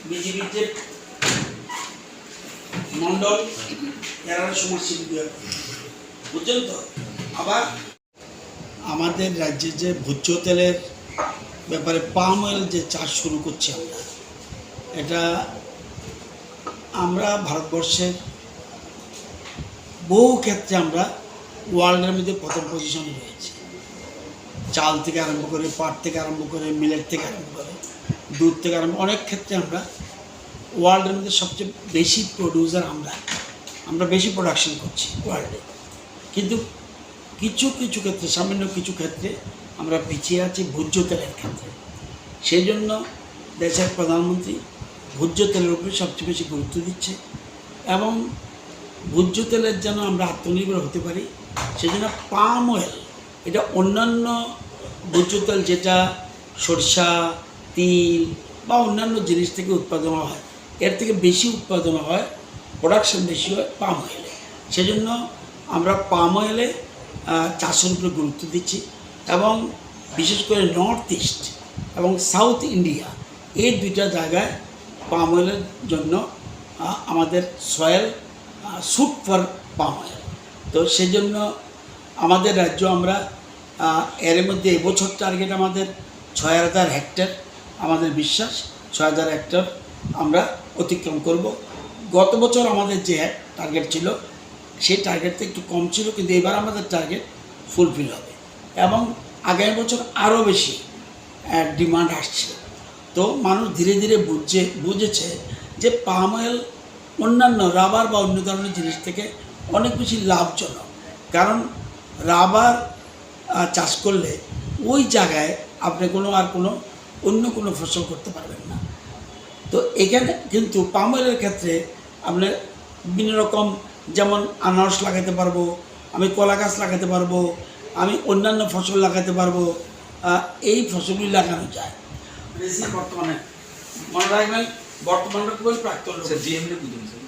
বিজেপির যে মন্ডল এরা সমাজসেবী বুঝছেন তো। আবার আমাদের রাজ্যে যে ভোজ্য তেলের ব্যাপারে পাম অয়েল যে চাষ শুরু করছি এটা আমরা ভারতবর্ষের বহু ক্ষেত্রে আমরা ওয়ার্ল্ডের মধ্যে প্রথম পজিশনে রয়েছি। চাল থেকে আরম্ভ করে, পাট থেকে আরম্ভ করে, মিলেট থেকে আরম্ভ করে, দুধ থেকে আরম্ভ অনেক ক্ষেত্রে আমরা ওয়ার্ল্ডের মধ্যে সবচেয়ে বেশি প্রডিউসার আমরা বেশি প্রোডাকশন করছি ওয়ার্ল্ডে। কিন্তু কিছু কিছু ক্ষেত্রে, সামান্য কিছু ক্ষেত্রে আমরা পিছিয়ে আছি ভোজ্য তেলের ক্ষেত্রে। সেই জন্য দেশের প্রধানমন্ত্রী ভোজ্য তেলের উপরে সবচেয়ে বেশি গুরুত্ব দিচ্ছে এবং ভোজ্য তেলের যেন আমরা আত্মনির্ভর হতে পারি সেই জন্য পাম অয়েল, এটা অন্যান্য ভোজ্য তেল যেটা সরষা, তিল বা অন্যান্য জিনিস থেকে উৎপাদন হয়, এর থেকে বেশি উৎপাদন হয়, প্রোডাকশন বেশি হয় পাম অয়েলে। সেজন্য আমরা পাম অয়েলে চাষের উপরে গুরুত্ব দিচ্ছি এবং বিশেষ করে নর্থ ইস্ট এবং সাউথ ইন্ডিয়া এই দুইটা জায়গায় পাম অয়েলের জন্য আমাদের soil suit for palm oil. তো সেই জন্য আমাদের রাজ্য আমরা এর মধ্যে এবছর টার্গেট আমাদের ৬,০০০ হেক্টর, আমাদের বিশ্বাস ৬,০০০ হেক্টর আমরা অতিক্রম করব। গত বছর আমাদের যে টার্গেট ছিল সেই টার্গেটটা একটু কম ছিল, কিন্তু এবার আমাদের টার্গেট ফুলফিল হবে এবং আগামী বছর আরও বেশি ডিমান্ড আসছে। তো মানুষ ধীরে ধীরে বুঝেছে যে পাম অয়েল অন্যান্য রাবার বা অন্য ধরনের জিনিস থেকে অনেক বেশি লাভজনক, কারণ রাবার চাষ করলে ওই জায়গায় আপনি অন্য কোনো ফসল করতে পারবেন না। তো এখানে কিন্তু পাম অয়েলের ক্ষেত্রে আপনার বিভিন্ন রকম, যেমন আনারস লাগাতে পারবো, আমি কলা গাছ লাগাতে পারবো, আমি অন্যান্য ফসল লাগাতে পারবো, এই ফসলগুলি লাগানো যায়। বর্তমানে মনে রাখবেন বর্তমানটা খুবই প্রাক্তন জিএমডি বুঝুন স্যার।